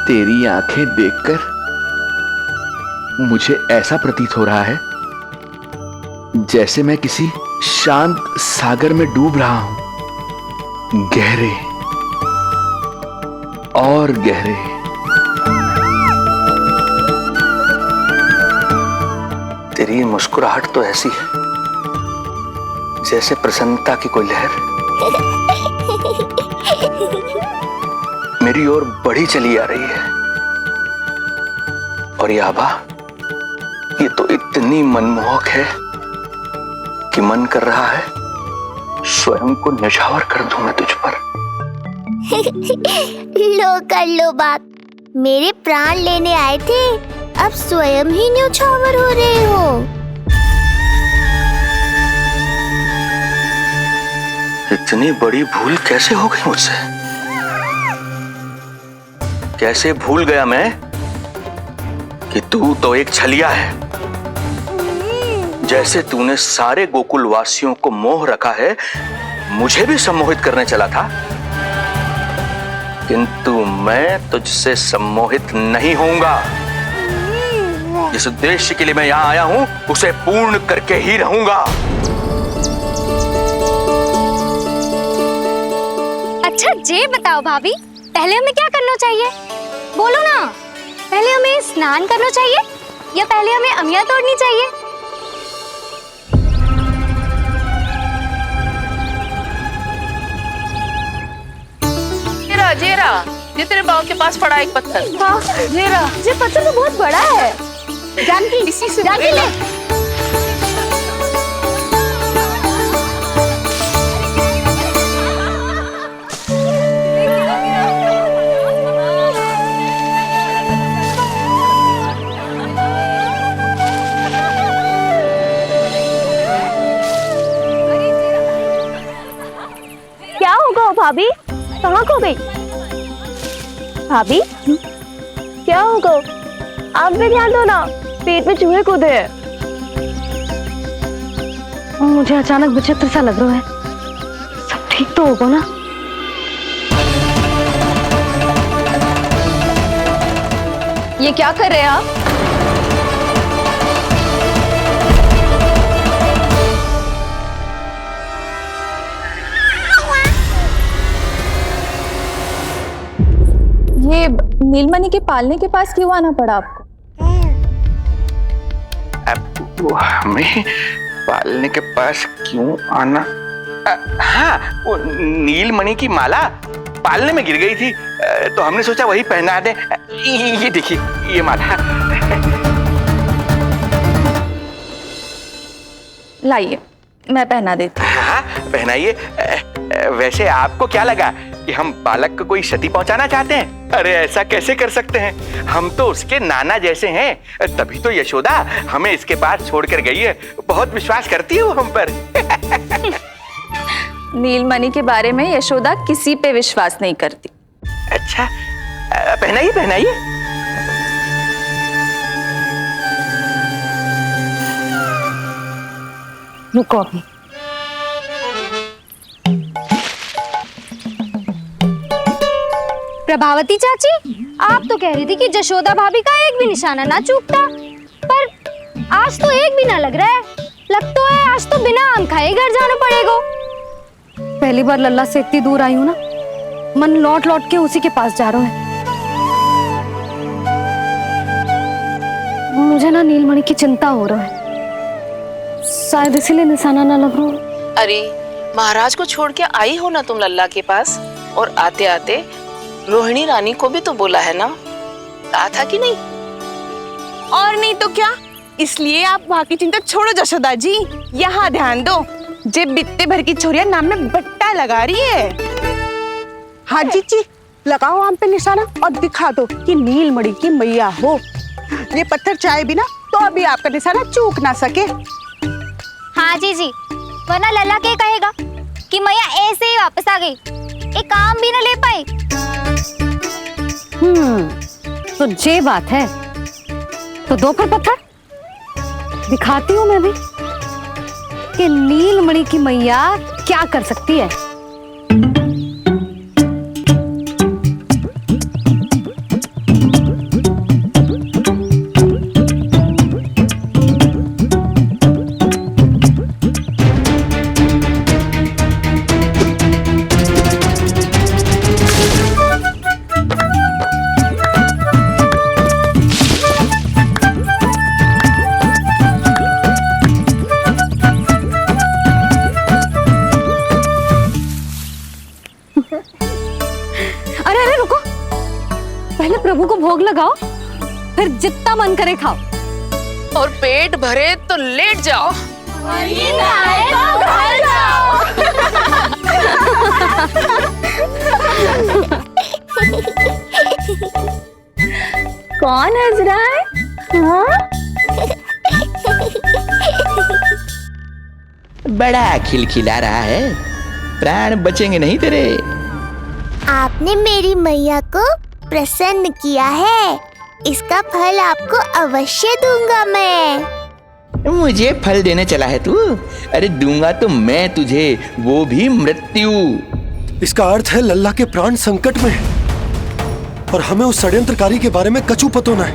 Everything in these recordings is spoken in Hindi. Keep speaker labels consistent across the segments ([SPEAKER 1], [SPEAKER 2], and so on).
[SPEAKER 1] तेरी आंखें देखकर मुझे ऐसा प्रतीत हो रहा है जैसे मैं किसी शांत सागर में डूब रहा हूं, गहरे और गहरे। तेरी मुस्कुराहट तो ऐसी है जैसे प्रसन्नता की कोई लहर मेरी ओर बढ़ी चली आ रही है। और ये आभा, ये तो इतनी मनमोहक है कि मन कर रहा है स्वयं को न्यौछावर कर दूं मैं तुझ पर।
[SPEAKER 2] लो कर लो बात, मेरे प्राण लेने आए थे, अब स्वयं ही न्यौछावर हो रहे हो।
[SPEAKER 1] इतनी बड़ी भूल कैसे हो गई मुझसे? कैसे भूल गया मैं कि तू तो एक छलिया है। जैसे तूने सारे गोकुल वासियों को मोह रखा है, मुझे भी सम्मोहित करने चला था, किंतु मैं तुझसे सम्मोहित नहीं होऊंगा। जिस उद्देश्य के लिए मैं यहां आया हूं उसे पूर्ण करके ही रहूंगा।
[SPEAKER 3] अच्छा ये बताओ भाभी, पहले हमें क्या करना चाहिए? बोलो ना, पहले हमें स्नान करना चाहिए या पहले हमें अमिया तोड़नी चाहिए?
[SPEAKER 4] जेरा, ये तेरे बाव के पास पड़ा एक पत्थर।
[SPEAKER 3] हाँ, जेरा, ये पत्थर तो बहुत बड़ा है। जानकी, जानकी ले।
[SPEAKER 2] क्या होगा भाभी? कहाँ खो गई भाभी? क्या होगा? आप भी ध्यान दो ना, पेट में चूहे कूदे हैं। मुझे अचानक विचित्र सा लग रहा है। सब ठीक तो होगा ना?
[SPEAKER 3] ये क्या कर रहे हैं आप?
[SPEAKER 5] ये नीलमणि के पालने के पास क्यों आना पड़ा आपको?
[SPEAKER 1] वो हमें पालने के पास क्यों आना? हाँ, वो नीलमणि की माला पालने में गिर गई थी, तो हमने सोचा वही पहना दे। ये देखिए, ये माला।
[SPEAKER 5] लाइए, मैं पहना देती हूँ।
[SPEAKER 1] हाँ, पहनाइए। वैसे आपको क्या लगा कि हम बालक को कोई क्षति पहुंचाना चाहते हैं? अरे ऐसा कैसे कर सकते हैं? हम तो उसके नाना जैसे हैं, तभी तो यशोदा हमें इसके पास छोड़कर गई है। बहुत विश्वास करती है वो हम पर।
[SPEAKER 5] नीलमणि के बारे में यशोदा किसी पे विश्वास नहीं करती।
[SPEAKER 1] अच्छा, पहनाइए पहनाइए।
[SPEAKER 2] रुको अभी।
[SPEAKER 3] प्रभावती चाची, आप तो कह रही थी कि जशोदा भाभी का एक भी निशाना ना चूकता, पर आज तो एक भी ना लग रहा है। लग तो है आज तो बिना आम खाए घर जाना पड़ेगा।
[SPEAKER 2] पहली बार लल्ला से इतनी दूर आई हूँ ना, मन लौट लौट के उसी के पास जा रहा है। मुझे ना नीलमणि की चिंता हो रहा है, शायद इसीलिए निशाना ना लग रहा।
[SPEAKER 4] अरे महाराज को छोड़ के आई हो ना तुम लल्ला के पास, और आते आते रोहिणी रानी को भी तो बोला है ना, कहा था कि नहीं?
[SPEAKER 6] और नहीं तो क्या, इसलिए आप वहाँ की चिंता छोड़ो जशोदा जी, यहाँ ध्यान दो। जे बित्ते भर की छोरिया नाम में बट्टा लगा रही है। हाँ जी, लगाओ आम पे निशाना और दिखा दो कि नीलमणि की मैया हो। ये पत्थर चाहे भी ना तो अभी आपका निशाना चूक ना सके।
[SPEAKER 3] हाँ जी, वरना लल्ला क्या कहेगा कि मैया ऐसे ही वापस आ गई, एक काम भी ना ले पाई।
[SPEAKER 2] तो ये बात है, तो दो पर पत्थर दिखाती हूँ मैं भी कि नीलमणि की मैया क्या कर सकती है। बाबू को भोग लगाओ, फिर जितना मन करे खाओ।
[SPEAKER 4] और पेट भरे तो लेट जाओ।
[SPEAKER 5] कौन हंस रहा है? हाँ?
[SPEAKER 1] बड़ा खिलखिला रहा है, प्राण बचेंगे नहीं तेरे।
[SPEAKER 7] आपने मेरी मैया को प्रसन्न किया है, इसका फल आपको अवश्य दूंगा मैं।
[SPEAKER 1] मुझे फल देने चला है तू? अरे दूंगा तो मैं तुझे, वो भी मृत्यु।
[SPEAKER 8] इसका अर्थ है लल्ला के प्राण संकट में है और हमें उस षड्यंत्रकारी के बारे में कछु पतो न है।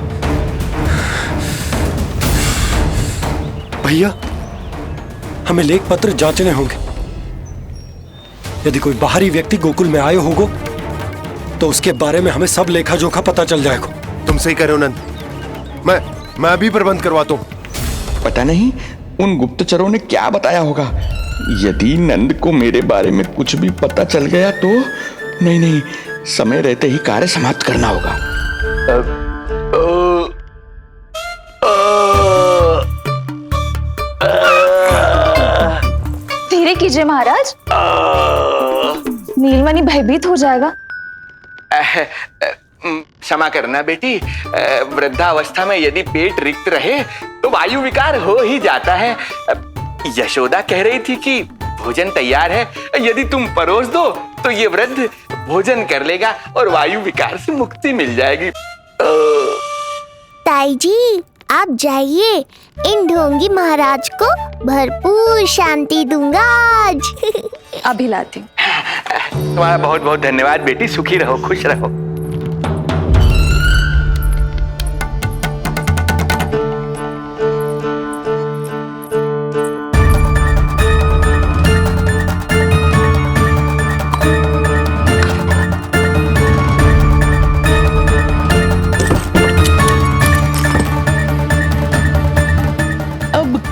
[SPEAKER 8] भैया, हमें लेख पत्र जांचने होंगे। यदि कोई बाहरी व्यक्ति गोकुल में आए होगो तो उसके बारे में हमें सब लेखा जोखा पता चल जाएगा।
[SPEAKER 9] तुम सही कह रहे हो नंद, मैं अभी प्रबंध करवाता हूँ।
[SPEAKER 1] पता नहीं उन गुप्तचरों ने क्या बताया होगा। यदि नंद को मेरे बारे में कुछ भी पता चल गया तो नहीं, समय रहते ही कार्य समाप्त करना होगा।
[SPEAKER 5] धीरे कीजिए महाराज, नीलमणि भयभीत हो जाएगा।
[SPEAKER 1] क्षमा करना बेटी, वृद्धावस्था में यदि पेट रिक्त रहे तो वायु विकार हो ही जाता है। यशोदा कह रही थी कि भोजन तैयार है, यदि तुम परोस दो तो ये वृद्ध भोजन कर लेगा और वायु विकार से मुक्ति मिल जाएगी।
[SPEAKER 7] ताई जी, आप जाइए, इन ढोंगी महाराज को भरपूर शांति दूंगा आज।
[SPEAKER 5] अभी लाती हूँ।
[SPEAKER 1] तुम्हारा बहुत बहुत धन्यवाद बेटी, सुखी रहो, खुश रहो।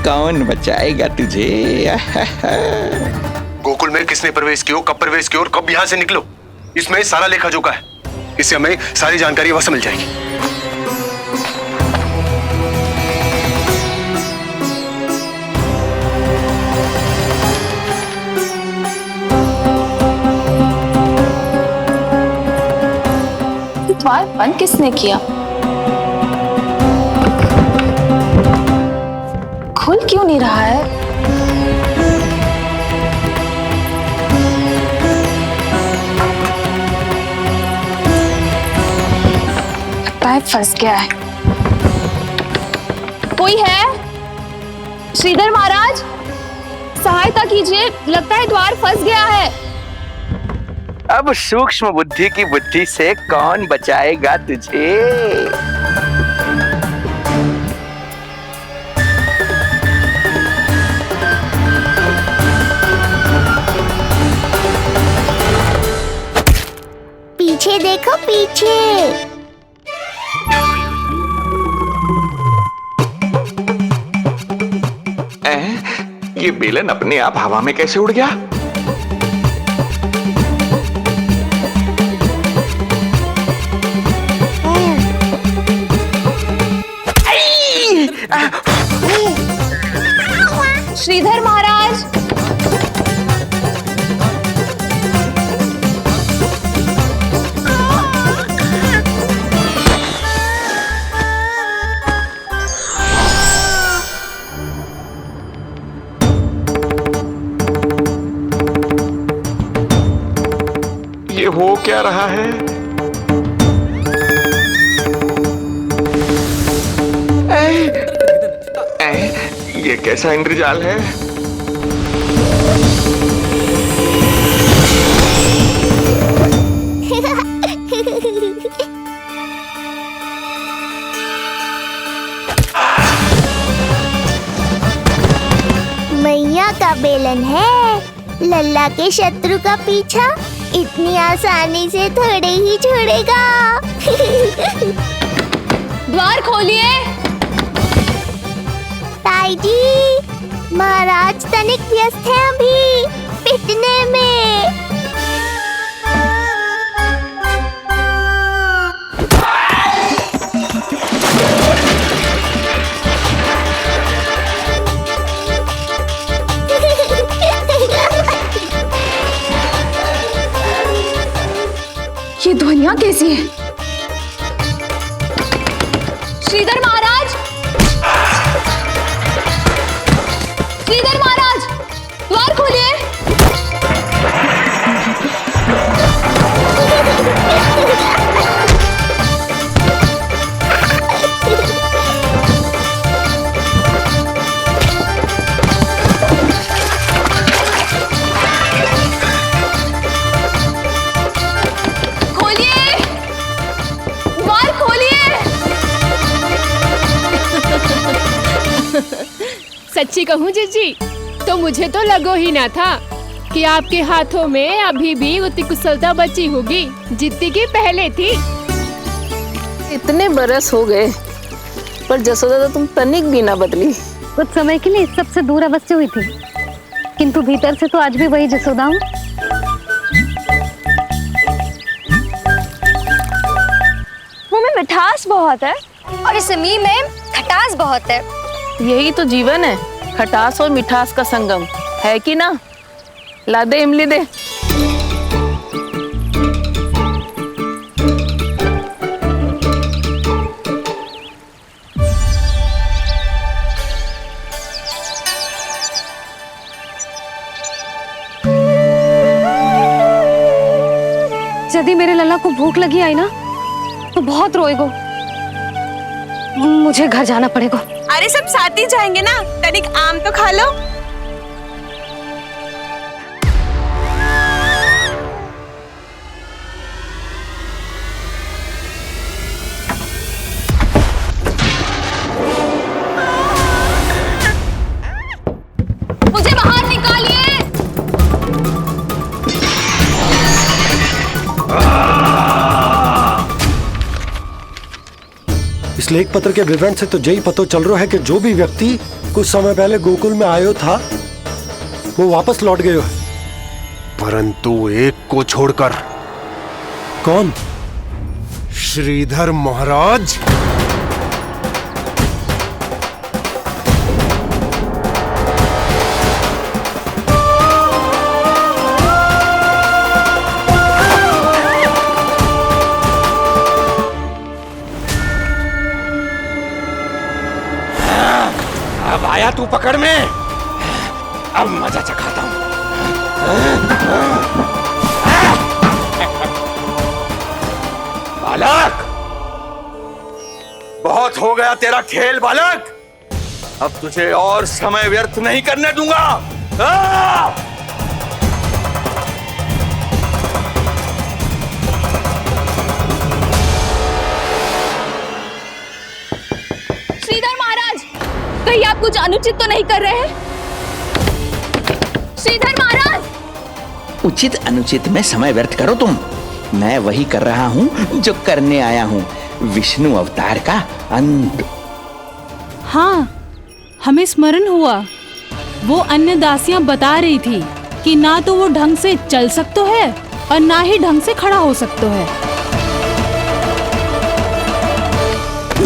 [SPEAKER 1] कौन बचाएगा तुझे?
[SPEAKER 9] गोकुल में किसने प्रवेश किया, कब प्रवेश किया और कब यहाँ से निकलो, इसमें सारा लेखा जोखा है। इससे हमें सारी जानकारी वहां से मिल जाएगी।
[SPEAKER 5] द्वार बंद किसने किया? खुल क्यों नहीं रहा है? पैर फंस गया है। कोई है? श्रीधर महाराज, सहायता कीजिए, लगता है द्वार फंस गया है।
[SPEAKER 1] अब सूक्ष्म बुद्धि की बुद्धि से कौन बचाएगा तुझे?
[SPEAKER 7] पीछे देखो, पीछे।
[SPEAKER 1] ये बेलन अपने आप हवा में कैसे उड़ गया?
[SPEAKER 5] श्रीधर महाराज,
[SPEAKER 1] ये हो क्या रहा है? ये कैसा इंद्रजाल है?
[SPEAKER 7] मैया का बेलन है, लल्ला के शत्रु का पीछा इतनी आसानी से थोड़े ही छोड़ेगा।
[SPEAKER 5] द्वार खोलिए।
[SPEAKER 7] ताई जी, महाराज तनिक व्यस्त हैं अभी पिटने में।
[SPEAKER 5] यहाँ कैसी है? श्रीधर महाराज, श्रीधर महाराज, द्वार खोलिए। खोलिए, द्वार खोलिए।
[SPEAKER 10] सच्ची कहूँ जीजी, तो मुझे तो लगो ही ना था कि आपके हाथों में अभी भी उतनी कुशलता बची होगी जितनी की पहले थी।
[SPEAKER 4] इतने बरस हो गए पर जसोदा तो तुम तनिक भी ना बदली।
[SPEAKER 2] कुछ समय के लिए सबसे दूर अवश्य हुई थी, किंतु भीतर से तो आज भी वही जसोदा हूँ।
[SPEAKER 5] मुंह में मिठास बहुत है
[SPEAKER 3] और इस मी में खटास बहुत है।
[SPEAKER 4] यही तो जीवन है, खटास और मिठास का संगम, है कि ना? ला दे इमली दे।
[SPEAKER 2] यदि मेरे लल्ला को भूख लगी आई ना तो बहुत रोएगो। मुझे घर जाना पड़ेगा।
[SPEAKER 6] अरे सब साथ ही जाएंगे ना, तनिक आम तो खा लो।
[SPEAKER 5] मुझे बाहर निकालिए।
[SPEAKER 8] इस लेख पत्र के विवरण से तो यही पता चल रहा है कि जो भी व्यक्ति कुछ समय पहले गोकुल में आयो था वो वापस लौट गयो है।
[SPEAKER 9] परंतु एक को छोड़कर।
[SPEAKER 8] कौन?
[SPEAKER 9] श्रीधर महाराज।
[SPEAKER 1] अब आया तू पकड़ में, अब मजा चखाता हूं। बालक, बहुत हो गया तेरा खेल बालक, अब तुझे और समय व्यर्थ नहीं करने दूंगा।
[SPEAKER 5] श्रीधर महाराज, कहीं आप कुछ अनुचित तो नहीं कर रहे हैं? श्रीधर महाराज!
[SPEAKER 11] उचित अनुचित में समय व्यर्थ करो तुम, मैं वही कर रहा हूँ जो करने आया हूँ, विष्णु अवतार का अंत।
[SPEAKER 10] हाँ, हमें स्मरण हुआ, वो अन्य दासियां बता रही थी कि ना तो वो ढंग से चल सकते है और ना ही ढंग से खड़ा हो सकते है।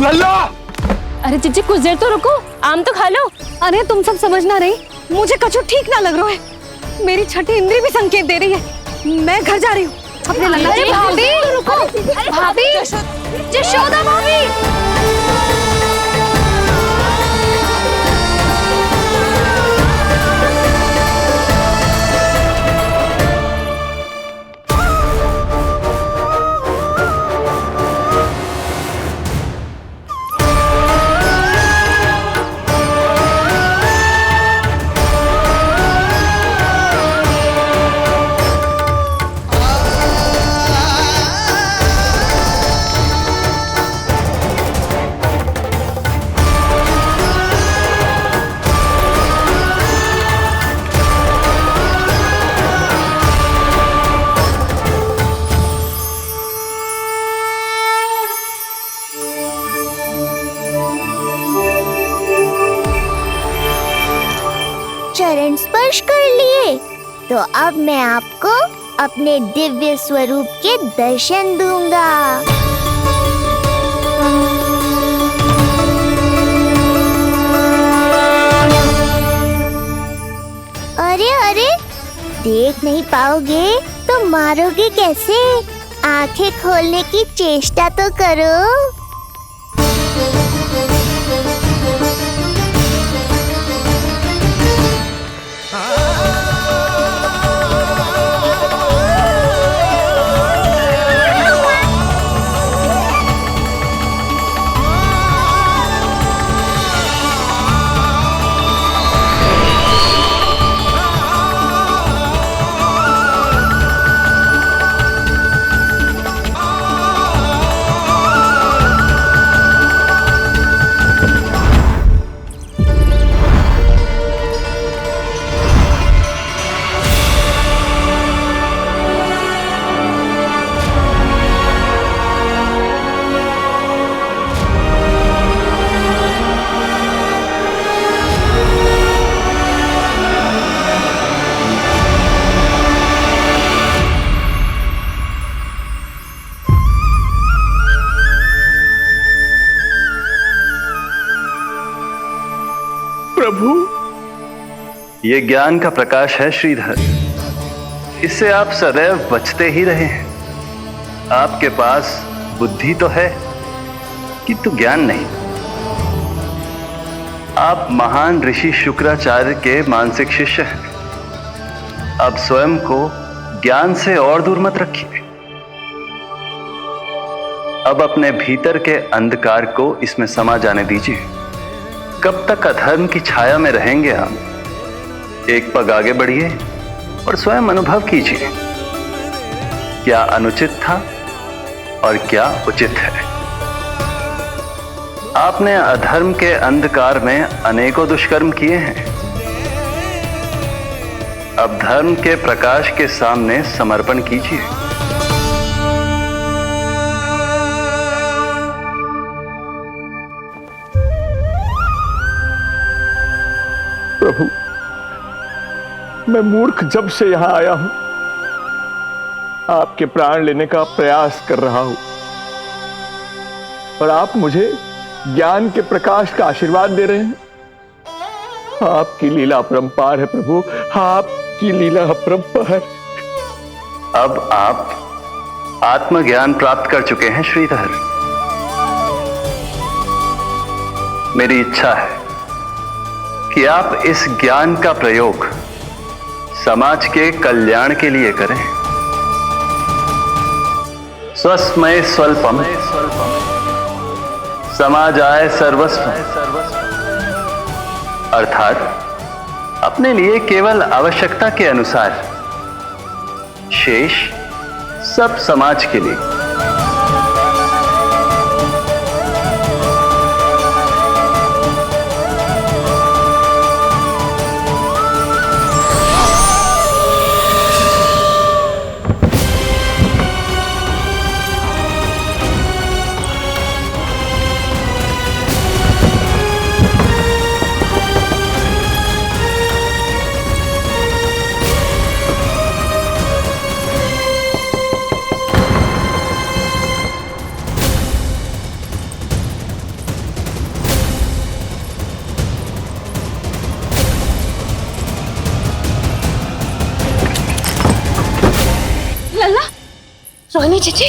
[SPEAKER 1] लल्ला!
[SPEAKER 2] अरे जीजी कुछ देर तो रुको, आम तो खा लो। अरे तुम सब समझ ना रही, मुझे कछु ठीक ना लग रहा है। मेरी छठी इंद्री भी संकेत दे रही है। मैं घर जा रही हूँ अपने लल्ला।
[SPEAKER 3] अरे भाभी, रुको। अरे भाभी, जशोदा भाभी।
[SPEAKER 7] चरण स्पर्श कर लिए तो अब मैं आपको अपने दिव्य स्वरूप के दर्शन दूंगा। अरे अरे, देख नहीं पाओगे तो मारोगे कैसे? आंखें खोलने की चेष्टा तो करो।
[SPEAKER 12] प्रभु, ये ज्ञान का प्रकाश है श्रीधर। इससे आप सदैव बचते ही रहे हैं। आपके पास बुद्धि तो है किंतु ज्ञान नहीं। आप महान ऋषि शुक्राचार्य के मानसिक शिष्य हैं। अब स्वयं को ज्ञान से और दूर मत रखिए। अब अपने भीतर के अंधकार को इसमें समा जाने दीजिए। कब तक अधर्म की छाया में रहेंगे आप? एक पग आगे बढ़िए और स्वयं अनुभव कीजिए क्या अनुचित था और क्या उचित है। आपने अधर्म के अंधकार में अनेकों दुष्कर्म किए हैं। अब धर्म के प्रकाश के सामने समर्पण कीजिए।
[SPEAKER 13] प्रभु, मैं मूर्ख जब से यहां आया हूं, आपके प्राण लेने का प्रयास कर रहा हूं और आप मुझे ज्ञान के प्रकाश का आशीर्वाद दे रहे हैं। आपकी लीला अपरंपार है प्रभु, आपकी लीला अपरंपार।
[SPEAKER 12] अब आप आत्मज्ञान प्राप्त कर चुके हैं श्रीधर। मेरी इच्छा है कि आप इस ज्ञान का प्रयोग समाज के कल्याण के लिए करें। स्वस्मय स्वल्पम समाजाय सर्वस्व, अर्थात अपने लिए केवल आवश्यकता के अनुसार, शेष सब समाज के लिए।
[SPEAKER 5] रोहिणी चीची,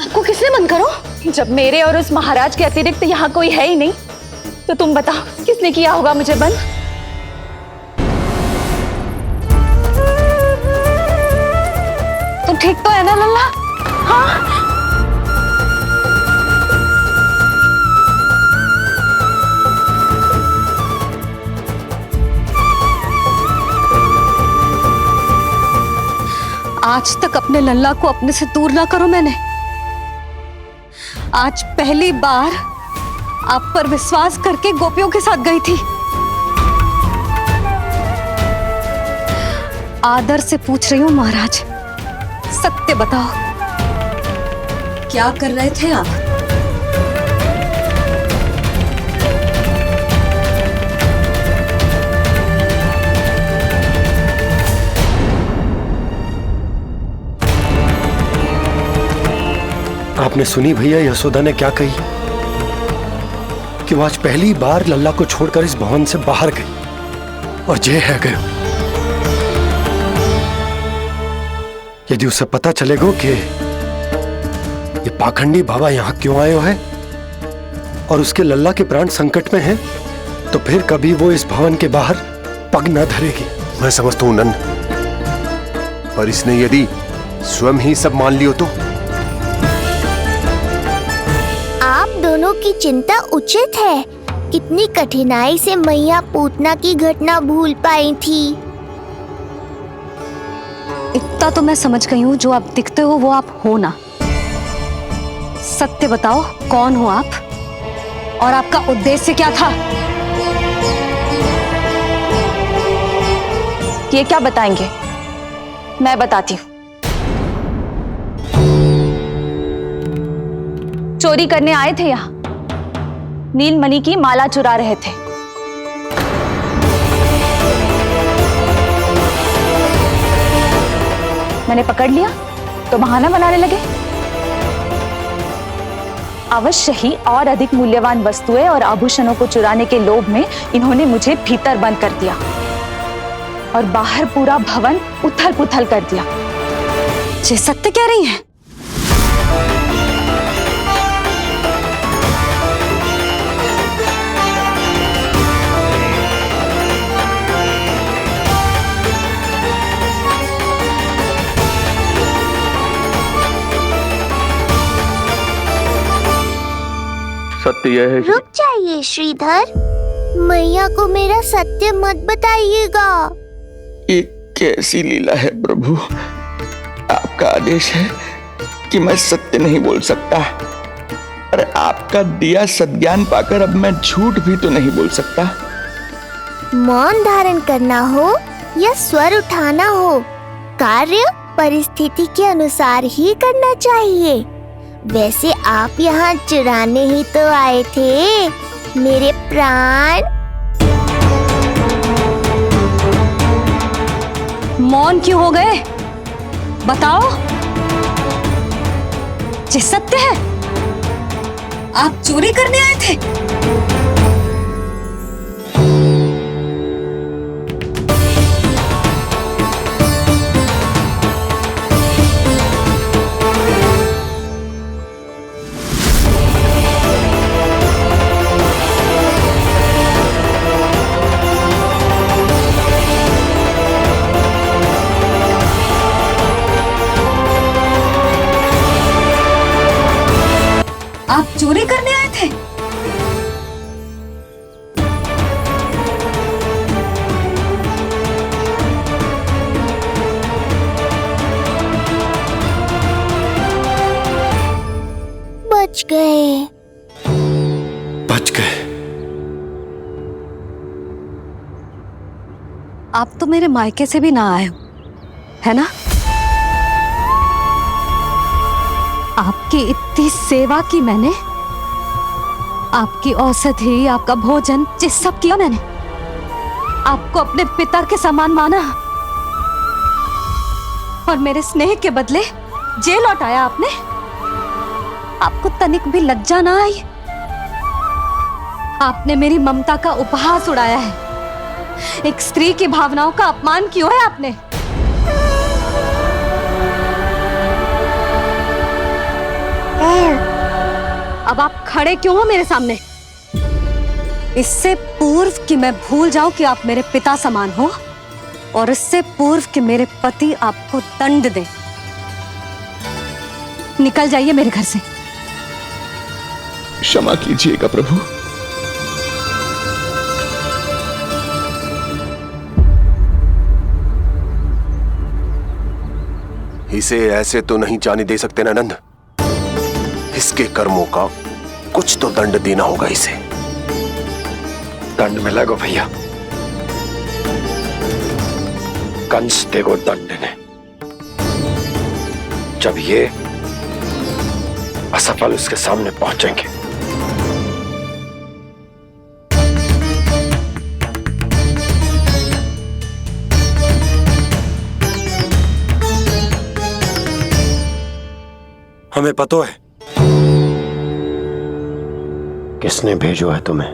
[SPEAKER 5] आपको किसने बंद करो? जब मेरे और उस महाराज के अतिरिक्त यहाँ कोई है ही नहीं, तो तुम बताओ किसने किया होगा मुझे बंद? तुम ठीक तो है ना लल्ला? हाँ?
[SPEAKER 2] आज तक अपने लल्ला को अपने से दूर ना करो मैंने। आज पहली बार आप पर विश्वास करके गोपियों के साथ गई थी। आदर से पूछ रही हूँ महाराज, सत्य बताओ, क्या कर रहे थे आप?
[SPEAKER 8] आपने सुनी भैया यशोदा ने क्या कही कि वो आज पहली बार लल्ला को छोड़कर इस भवन से बाहर गई और जे है गयो। यदि उसे पता चलेगा कि ये पाखंडी बाबा यहाँ क्यों आयो है और उसके लल्ला के प्राण संकट में हैं, तो फिर कभी वो इस भवन के बाहर पग न धरेगी।
[SPEAKER 9] मैं समझता हूं नंद, पर इसने यदि स्वयं ही सब मान लियो तो?
[SPEAKER 7] आप दोनों की चिंता उचित है। कितनी कठिनाई से मैया पूतना की घटना भूल पाई थी।
[SPEAKER 2] इतना तो मैं समझ गई हूँ, जो आप दिखते हो वो आप हो ना। सत्य बताओ, कौन हो आप और आपका उद्देश्य क्या था?
[SPEAKER 5] ये क्या बताएंगे, मैं बताती हूँ। चोरी करने आए थे यहाँ, नीलमणि की माला चुरा रहे थे। मैंने पकड़ लिया तो बहाना बनाने लगे। अवश्य ही और अधिक मूल्यवान वस्तुएं और आभूषणों को चुराने के लोभ में इन्होंने मुझे भीतर बंद कर दिया और बाहर पूरा भवन उथल पुथल कर दिया।
[SPEAKER 2] ये सत्य कह रही हैं?
[SPEAKER 13] सत्य यह है।
[SPEAKER 7] रुक जाइए श्रीधर, मैया को मेरा सत्य मत बताइएगा।
[SPEAKER 11] ये कैसी लीला है प्रभु, आपका आदेश है कि मैं सत्य नहीं बोल सकता, और आपका दिया सद्ज्ञान पाकर अब मैं झूठ भी तो नहीं बोल सकता।
[SPEAKER 7] मौन धारण करना हो या स्वर उठाना हो, कार्य परिस्थिति के अनुसार ही करना चाहिए। वैसे आप यहाँ चुराने ही तो आए थे मेरे प्राण।
[SPEAKER 2] मौन क्यों हो गए? बताओ, ये सत्य है? आप चोरी करने आए थे? आप चोरी करने आए थे?
[SPEAKER 7] बच गए।
[SPEAKER 8] बच गए।
[SPEAKER 2] आप तो मेरे मायके से भी ना आए हो, है ना? आपकी इतनी सेवा की मैंने, आपकी औषधि, आपका भोजन, ये सब किया मैंने। आपको अपने पिता के समान माना और मेरे स्नेह के बदले जेल लौटाया आपने। आपको तनिक भी लज्जा ना आई? आपने मेरी ममता का उपहास उड़ाया है। एक स्त्री की भावनाओं का अपमान क्यों है आपने? अब आप खड़े क्यों हो मेरे सामने? इससे पूर्व कि मैं भूल जाऊं कि आप मेरे पिता समान हो, और इससे पूर्व कि मेरे पति आपको दंड दे, निकल जाइए मेरे घर से।
[SPEAKER 11] क्षमा कीजिएगा प्रभु।
[SPEAKER 9] इसे ऐसे तो नहीं जाने दे सकते ना नंद। इसके कर्मों का कुछ तो दंड देना होगा इसे।
[SPEAKER 8] दंड मिलेगा भैया, कंस देगो दंड ने, जब ये असफल उसके सामने पहुंचेंगे। हमें पता है किसने भेजो है तुम्हें।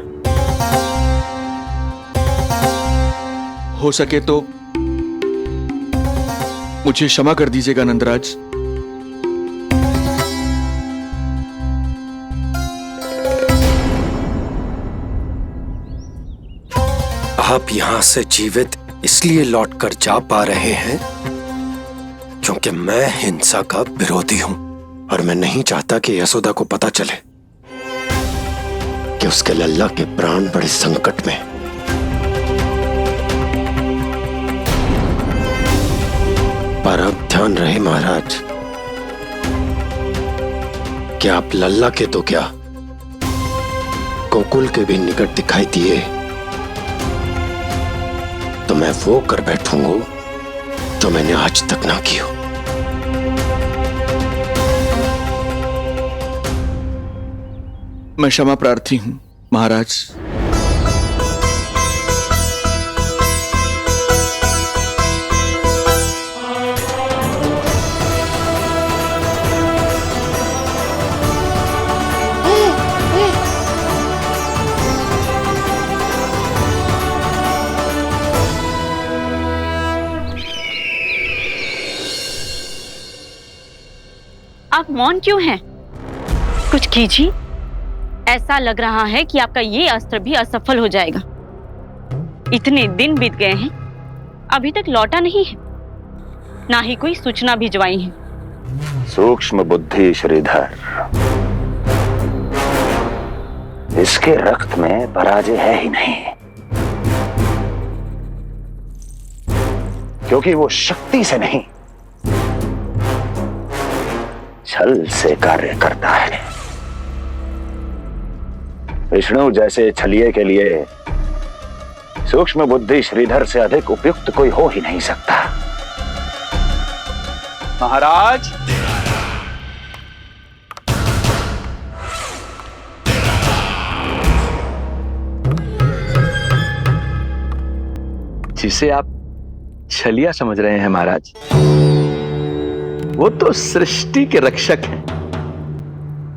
[SPEAKER 14] हो सके तो मुझे क्षमा कर दीजिएगा नंदराज।
[SPEAKER 8] आप यहां से जीवित इसलिए लौटकर जा पा रहे हैं क्योंकि मैं हिंसा का विरोधी हूं और मैं नहीं चाहता कि यशोदा को पता चले कि उसके लल्ला के प्राण बड़े संकट में हैं। पर अब ध्यान रहे महाराज कि आप लल्ला के तो क्या गोकुल के भी निकट दिखाई दिए तो मैं वो कर बैठूंगा जो मैंने आज तक ना की हो।
[SPEAKER 14] मैं क्षमा प्रार्थी हूं महाराज।
[SPEAKER 15] आप मौन क्यों हैं? कुछ कीजिए। ऐसा लग रहा है कि आपका ये अस्त्र भी असफल हो जाएगा। इतने दिन बीत गए हैं, अभी तक लौटा नहीं है, ना ही कोई सूचना भिजवाई है।
[SPEAKER 16] सूक्ष्म बुद्धि श्रीधर, इसके रक्त में पराजय है ही नहीं, क्योंकि वो शक्ति से नहीं छल से कार्य करता है। विष्णु जैसे छलिए के लिए सूक्ष्म बुद्धि श्रीधर से अधिक उपयुक्त कोई हो ही नहीं सकता।
[SPEAKER 11] महाराज,
[SPEAKER 12] जिसे आप छलिया समझ रहे हैं महाराज, वो तो सृष्टि के रक्षक हैं,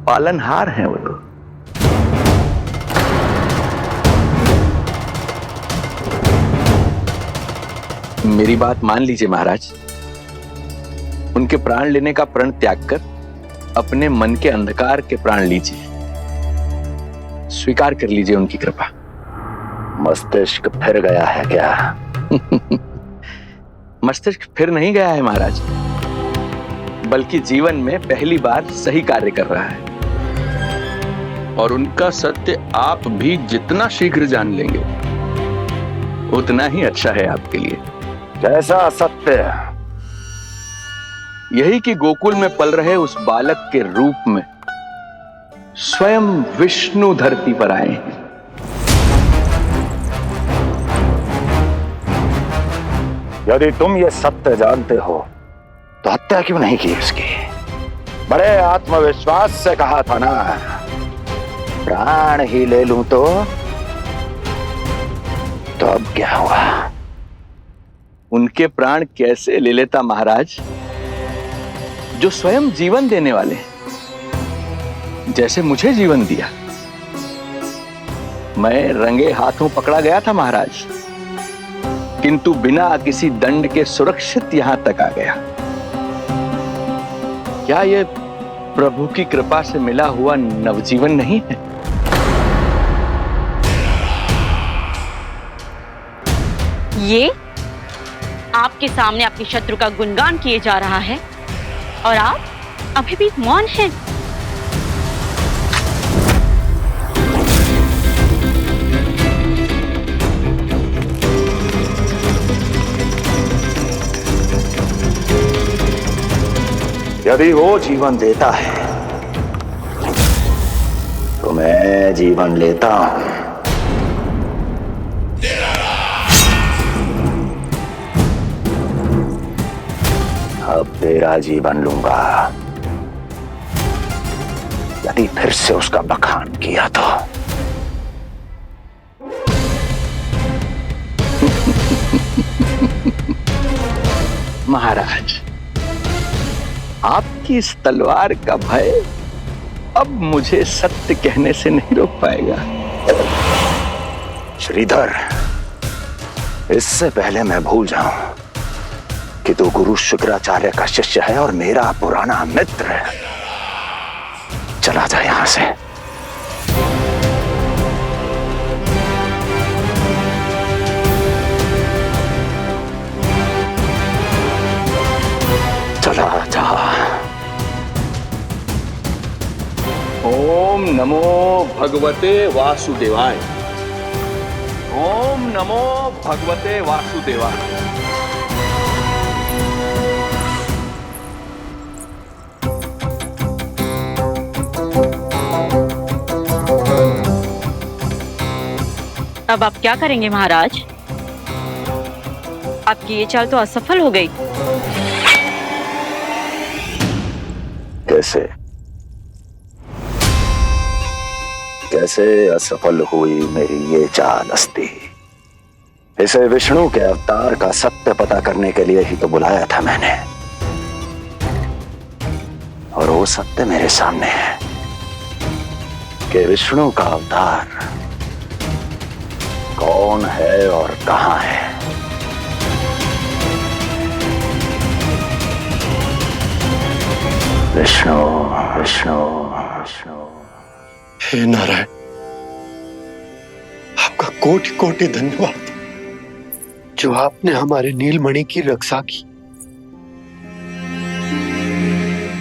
[SPEAKER 12] पालनहार हैं वो तो। मेरी बात मान लीजिए महाराज, उनके प्राण लेने का प्रण त्याग कर अपने मन के अंधकार के प्राण लीजिए, स्वीकार कर लीजिए उनकी कृपा।
[SPEAKER 16] मस्तिष्क फिर गया है क्या?
[SPEAKER 12] मस्तिष्क फिर नहीं गया है महाराज, बल्कि जीवन में पहली बार सही कार्य कर रहा है।
[SPEAKER 11] और उनका सत्य आप भी जितना शीघ्र जान लेंगे
[SPEAKER 12] उतना ही अच्छा है आपके लिए।
[SPEAKER 16] जैसा सत्य?
[SPEAKER 12] यही कि गोकुल में पल रहे उस बालक के रूप में स्वयं विष्णु धरती पर आए हैं।
[SPEAKER 16] यदि तुम ये सत्य जानते हो तो हत्या क्यों नहीं की उसकी? बड़े आत्मविश्वास से कहा था ना, प्राण ही ले लूं तो अब क्या हुआ?
[SPEAKER 12] उनके प्राण कैसे ले लेता महाराज, जो स्वयं जीवन देने वाले हैं, जैसे मुझे जीवन दिया। मैं रंगे हाथों पकड़ा गया था महाराज, किंतु बिना किसी दंड के सुरक्षित यहां तक आ गया। क्या ये प्रभु की कृपा से मिला हुआ नवजीवन नहीं है?
[SPEAKER 15] ये आपके सामने अपने शत्रु का गुणगान किए जा रहा है और आप अभी भी मौन हैं।
[SPEAKER 16] यदि वो जीवन देता है तो मैं जीवन लेता हूं। अब तेरा जीवन लूंगा यदि फिर से उसका बखान किया तो।
[SPEAKER 12] महाराज, आपकी इस तलवार का भय अब मुझे सत्य कहने से नहीं रोक पाएगा।
[SPEAKER 16] श्रीधर, इससे पहले मैं भूल जाऊं कि तू गुरु शुक्राचार्य का शिष्य है और मेरा पुराना मित्र है, चला जा यहां से।
[SPEAKER 11] नमो भगवते वासुदेवाय।
[SPEAKER 12] ओम नमो भगवते वासुदेवाय।
[SPEAKER 15] अब आप क्या करेंगे महाराज? आपकी ये चाल तो असफल हो गई।
[SPEAKER 16] कैसे कैसे असफल हुई मेरी ये चाल अस्ति? इसे विष्णु के अवतार का सत्य पता करने के लिए ही तो बुलाया था मैंने, और वो सत्य मेरे सामने है कि विष्णु का अवतार कौन है और कहां है। विष्णु विष्णु विष्णु।
[SPEAKER 8] हे नारायण, आपका कोटि कोटि धन्यवाद जो आपने हमारे नीलमणि की रक्षा की।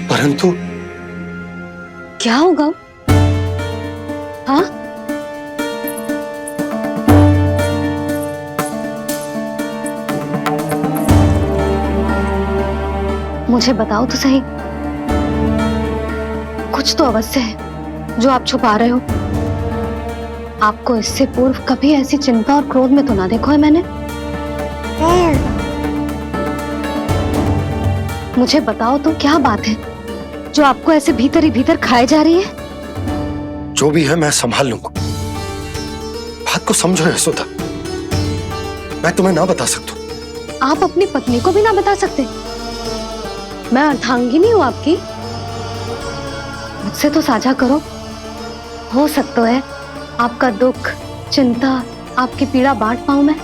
[SPEAKER 8] परंतु
[SPEAKER 2] क्या होगा? हाँ, मुझे बताओ तो सही, कुछ तो अवश्य है जो आप छुपा रहे हो। आपको इससे पूर्व कभी ऐसी चिंता और क्रोध में तो ना देखो है मैंने। मुझे बताओ तो क्या बात है जो आपको ऐसे भीतर ही भीतर खाए जा रही है?
[SPEAKER 8] जो भी है मैं संभाल लूंगा। बात को समझो यशोदा, मैं तुम्हें ना बता सकता।
[SPEAKER 2] आप अपनी पत्नी को भी ना बता सकते? मैं अर्धांगिनी हूं आपकी, मुझसे तो साझा करो। हो सकता है आपका दुख, चिंता, आपकी पीड़ा बांट पाऊं मैं।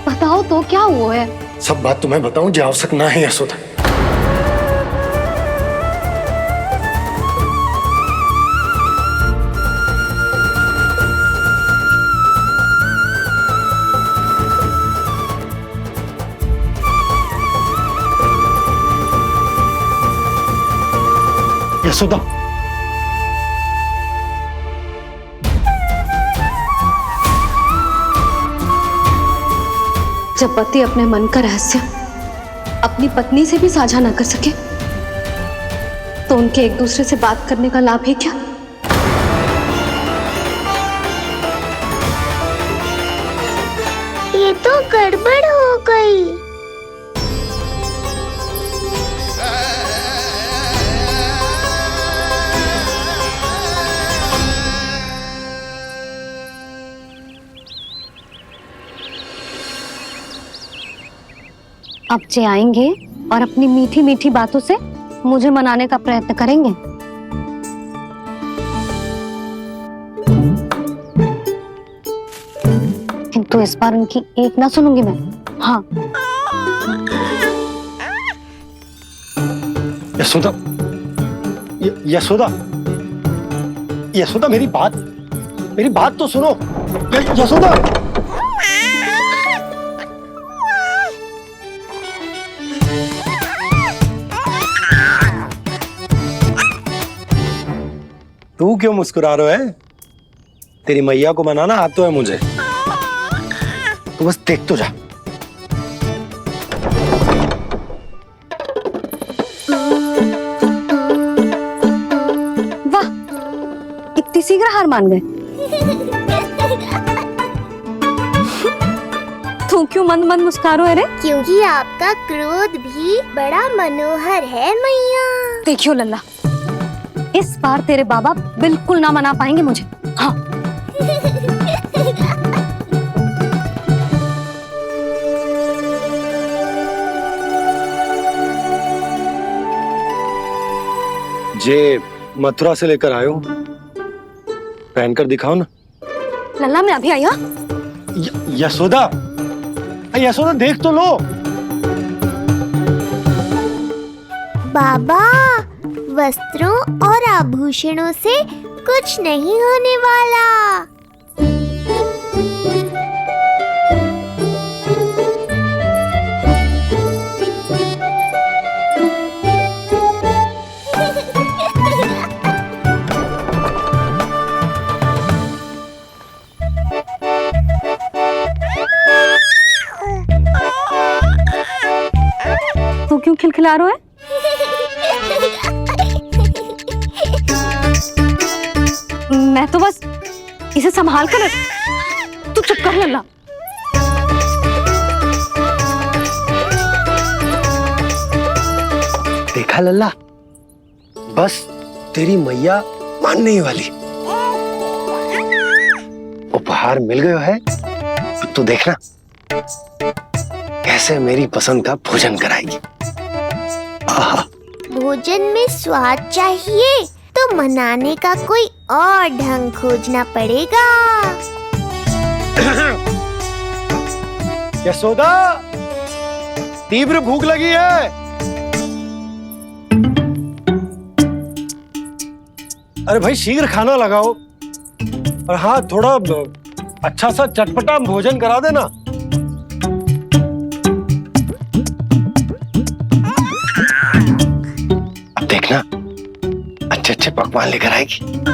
[SPEAKER 2] बताओ तो क्या हुआ है?
[SPEAKER 8] सब बात तुम्हें बताऊं जो आवश्यक ना है यशोदा। यशोदा,
[SPEAKER 2] जब पति अपने मन का रहस्य अपनी पत्नी से भी साझा ना कर सके तो उनके एक दूसरे से बात करने का लाभ है क्या?
[SPEAKER 7] ये तो गड़बड़ हो गई।
[SPEAKER 2] अब जे आएंगे और अपनी मीठी मीठी बातों से मुझे मनाने का प्रयत्न करेंगे। किंतु इस बार उनकी एक ना सुनूंगी मैं। हाँ,
[SPEAKER 8] यशोदा, यशोदा, यशोदा, मेरी बात तो सुनो। यशोदा, तू क्यों मुस्कुरा रहा है? तेरी मैया को मनाना आता है मुझे। तू बस देख तो जा।
[SPEAKER 2] वाह, इतनी शीघ्र हार मान गए। तू क्यों मंद मंद मुस्कुरा रहे?
[SPEAKER 7] क्योंकि आपका क्रोध भी बड़ा मनोहर है मैया।
[SPEAKER 2] देखियो लल्ला, इस बार तेरे बाबा बिल्कुल ना मना पाएंगे मुझे। हाँ,
[SPEAKER 8] जे मथुरा से लेकर आयो, पहनकर दिखाओ ना।
[SPEAKER 2] लल्ला मैं अभी आई। हाँ,
[SPEAKER 8] यशोदा, यशोदा देख तो लो।
[SPEAKER 7] बाबा, वस्त्रों और आभूषणों से कुछ नहीं होने वाला।
[SPEAKER 2] खिलखिला रहे हो? मैं तो बस इसे संभाल कर, तू चुप कर लल्ला।
[SPEAKER 8] देखा लल्ला, बस तेरी मैया मानने ही वाली। उपहार मिल गया है, तू देखना कैसे मेरी पसंद का भोजन कराएगी।
[SPEAKER 7] भोजन में स्वाद चाहिए तो मनाने का कोई और ढंग खोजना पड़ेगा।
[SPEAKER 8] यशोदा, तीव्र भूख लगी है। अरे भाई शीघ्र खाना लगाओ, और हाँ थोड़ा अच्छा सा चटपटा भोजन करा देना। अब देखना अच्छे अच्छे पकवान लेकर आएगी।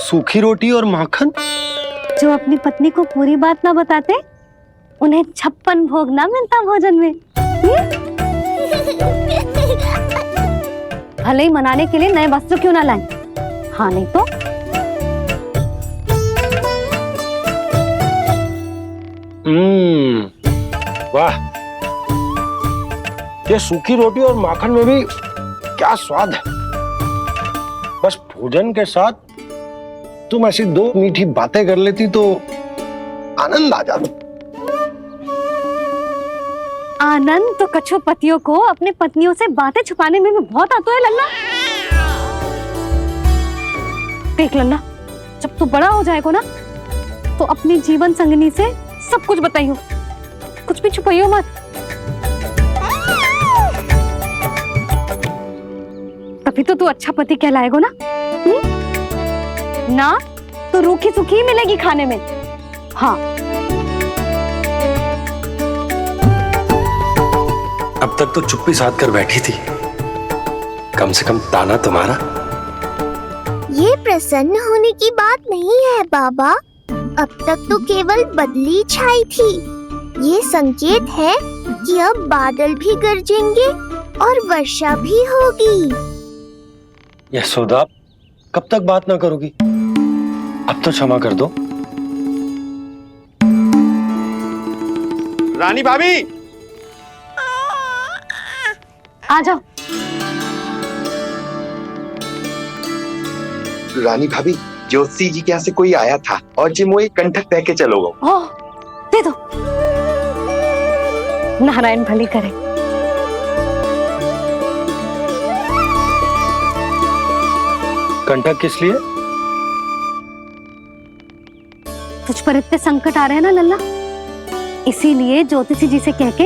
[SPEAKER 8] सूखी रोटी और माखन।
[SPEAKER 2] जो अपनी पत्नी को पूरी बात ना बताते, उन्हें 56 भोग ना मिलता भोजन में। भले ही मनाने के लिए नए वस्त्र क्यों ना लाएं, हाँ नहीं तो
[SPEAKER 8] वाह, ये सूखी रोटी और माखन में भी क्या स्वाद है। बस भोजन के साथ तुम ऐसी दो मीठी बातें कर लेती तो आनंद आ जाता।
[SPEAKER 2] आनंद तो कछुआ पतियों को अपने पत्नियों से बातें छुपाने में भी बहुत आता है लल्ला। देख लल्ला, जब तू बड़ा हो जाएगा ना तो अपनी जीवन संगनी से सब कुछ बताइयो, कुछ भी छुपाइयो मत। तभी तो तू अच्छा पति कहलाएगा ना। ना तो रूखी सूखी मिलेगी खाने में। हाँ,
[SPEAKER 8] अब तक तो चुप्पी साध कर बैठी थी, कम से कम ताना तुम्हारा।
[SPEAKER 7] ये प्रसन्न होने की बात नहीं है बाबा, अब तक तो केवल बदली छाई थी। ये संकेत है कि अब बादल भी गरजेंगे और वर्षा भी होगी।
[SPEAKER 8] यशोदा, कब तक बात ना करोगी? अब तो क्षमा कर दो।
[SPEAKER 13] रानी भाभी,
[SPEAKER 2] आ जाओ।
[SPEAKER 16] रानी भाभी, ज्योति जी के यहाँ से कोई आया था और जी मोए कंठक कह के चलो गो।
[SPEAKER 2] ओह, दे दो। नारायण भली करे।
[SPEAKER 8] कंठक किस लिए?
[SPEAKER 2] तुझ पर इतने संकट आ रहे हैं ना लल्ला, इसीलिए ज्योतिषी जी से कह के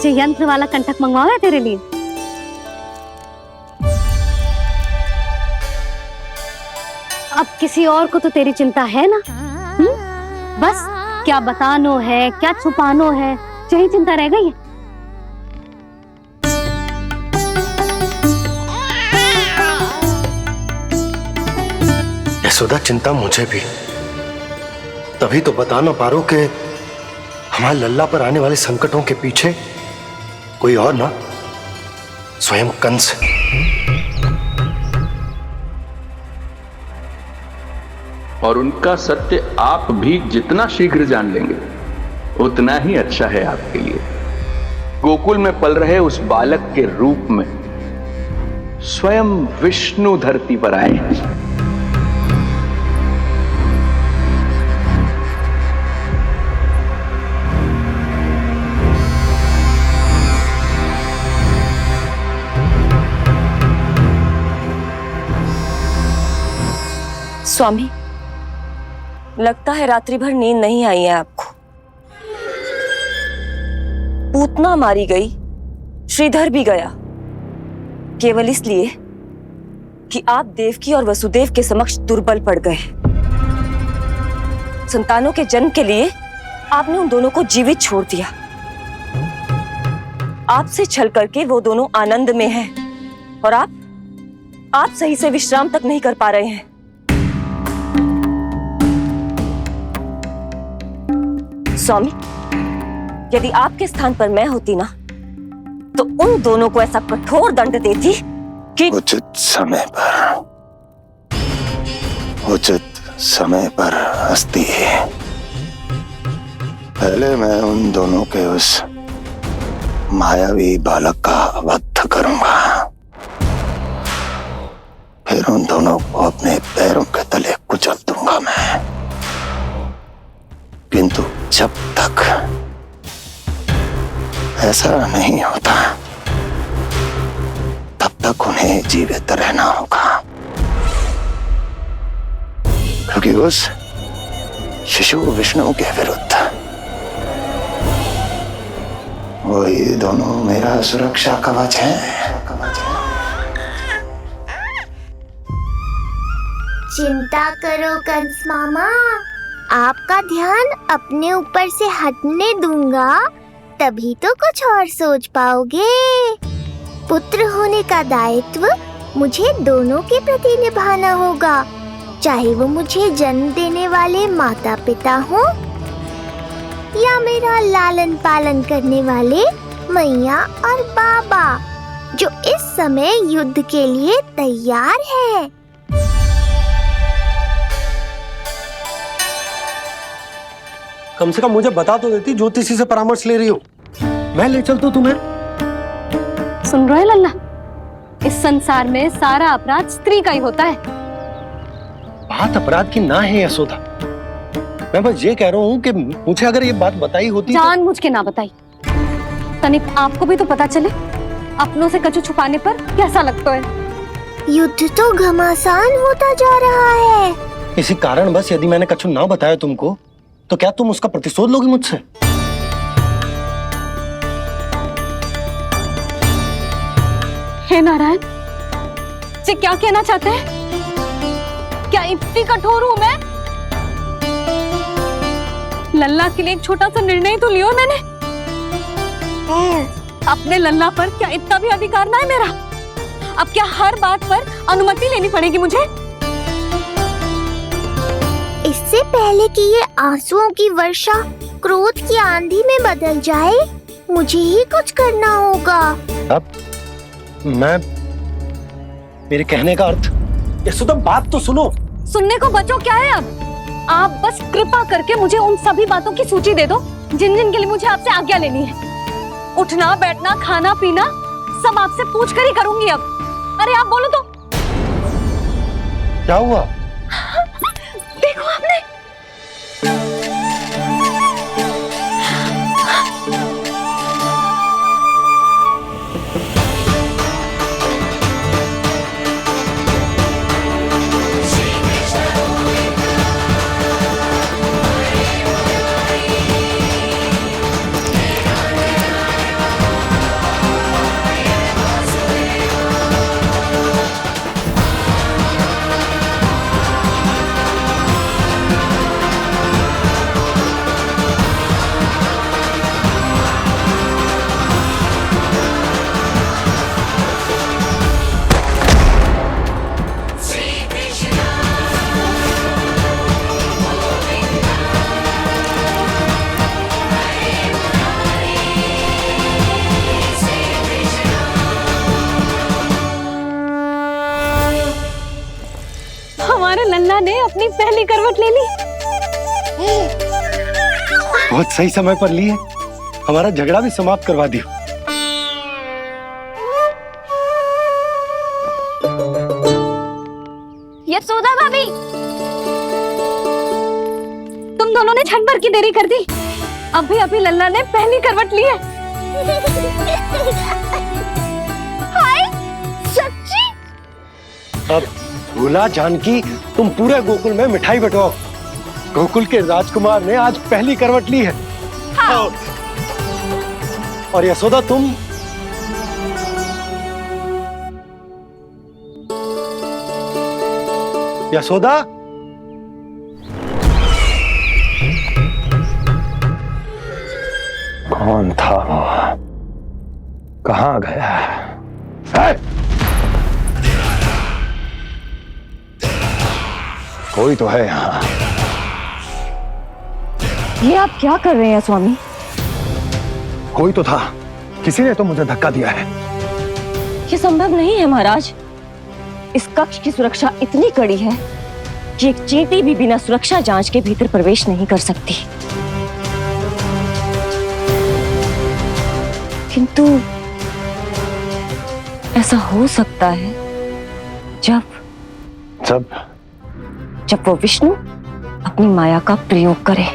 [SPEAKER 2] जो यंत्र वाला कंठक मंगवाओ है तेरे लिए। अब किसी और को तो तेरी चिंता है ना? बस क्या बतानो है, क्या छुपानो है, यही चिंता रह गई है।
[SPEAKER 8] यशोदा, चिंता मुझे भी, तभी तो बता ना पा रहा कि हमारे लल्ला पर आने वाले संकटों के पीछे कोई और ना स्वयं कंस है।
[SPEAKER 11] और उनका सत्य आप भी जितना शीघ्र जान लेंगे उतना ही अच्छा है आपके लिए। गोकुल में पल रहे उस बालक के रूप में स्वयं विष्णु धरती पर आए हैं।
[SPEAKER 17] स्वामी, लगता है रात्रि भर नींद नहीं आई है आपको। पूतना मारी गई, श्रीधर भी गया, केवल इसलिए कि आप देवकी और वसुदेव के समक्ष दुर्बल पड़ गए। संतानों के जन्म के लिए आपने उन दोनों को जीवित छोड़ दिया। आपसे छल करके वो दोनों आनंद में हैं और आप सही से विश्राम तक नहीं कर पा रहे हैं। स्वामी, यदि आपके स्थान पर मैं होती ना, तो उन दोनों को ऐसा कठोर दंड देती कि
[SPEAKER 16] उचित समय पर हस्ती। पहले मैं उन दोनों के उस मायावी बालक का वध करूंगा, फिर उन दोनों को अपने पैरों के तले कुचल दूंगा मैं। किंतु जब तक ऐसा नहीं होता, तब तक उन्हें जीवित रहना होगा, क्योंकि उस शिशु विष्णु के विरुद्ध वही दोनों मेरा सुरक्षा कवच है।
[SPEAKER 7] चिंता करो कंस मामा, आपका ध्यान अपने ऊपर से हटने दूंगा, तभी तो कुछ और सोच पाओगे। पुत्र होने का दायित्व मुझे दोनों के प्रति निभाना होगा, चाहे वो मुझे जन्म देने वाले माता पिता हो या मेरा लालन पालन करने वाले मैया और बाबा, जो इस समय युद्ध के लिए तैयार है।
[SPEAKER 8] कम से कम मुझे बता तो देती, ज्योतिषी से परामर्श ले रही हो, मैं ले चलता तुम्हें।
[SPEAKER 2] सुन रहे लल्ला, इस संसार में सारा अपराध स्त्री का ही होता है।
[SPEAKER 8] बात अपराध की ना है यशोदा, मैं बस ये कह रहा हूँ कि मुझे अगर ये बात बताई होती
[SPEAKER 2] जान मुझ के ना बताई, तनिक आपको भी तो पता चले अपनों से कछु छुपाने पर कैसा लगता है।
[SPEAKER 7] युद्ध तो घमासान होता जा रहा है।
[SPEAKER 8] इसी कारण बस यदि मैंने कछु ना बताया तुमको, तो क्या तुम उसका प्रतिशोध लोगी मुझसे?
[SPEAKER 2] हे नारायण, जी क्या कहना चाहते हैं? क्या इतनी कठोर हूं मैं? लल्ला के लिए एक छोटा सा निर्णय तो लियो मैंने। अपने लल्ला पर क्या इतना भी अधिकार ना है मेरा? अब क्या हर बात पर अनुमति लेनी पड़ेगी मुझे?
[SPEAKER 7] इससे पहले कि ये आंसुओं की वर्षा क्रोध की आंधी में बदल जाए, मुझे ही कुछ करना होगा।
[SPEAKER 8] अब मेरे कहने का अर्थ, यशोदा बात तो सुनो।
[SPEAKER 2] सुनने को बचो क्या है अब? आप बस कृपा करके मुझे उन सभी बातों की सूची दे दो जिन जिन के लिए मुझे आपसे आज्ञा लेनी है। उठना बैठना खाना पीना सब आपसे पूछ कर ही करूंगी अब। अरे आप बोलो तो।
[SPEAKER 8] क्या हुआ?
[SPEAKER 2] देखो आपने। हमारे लल्ला ने अपनी पहली करवट ले ली।
[SPEAKER 8] बहुत सही समय पर ली है, हमारा झगड़ा भी समाप्त करवा दियो।
[SPEAKER 2] यशोदा भाभी, तुम दोनों ने क्षण भर की देरी कर दी। अभी अभी लल्ला ने पहली करवट ली है।
[SPEAKER 7] हाय, सच्ची?
[SPEAKER 8] अब भूला जानकी, तुम पूरे गोकुल में मिठाई बंटवाओ। गोकुल के राजकुमार ने आज पहली करवट ली है। हाँ। और यशोदा तुम यशोदा,
[SPEAKER 16] कौन था वो? कहां गया है? कोई तो है यहाँ।
[SPEAKER 17] ये आप क्या कर रहे हैं स्वामी?
[SPEAKER 16] कोई तो था, किसी ने तो मुझे धक्का दिया है।
[SPEAKER 17] ये संभव नहीं है महाराज। इस कक्ष की सुरक्षा इतनी कड़ी है कि एक चींटी भी बिना सुरक्षा जांच के भीतर प्रवेश नहीं कर सकती। किंतु ऐसा हो सकता है जब वो विष्णु अपनी माया का प्रयोग करे।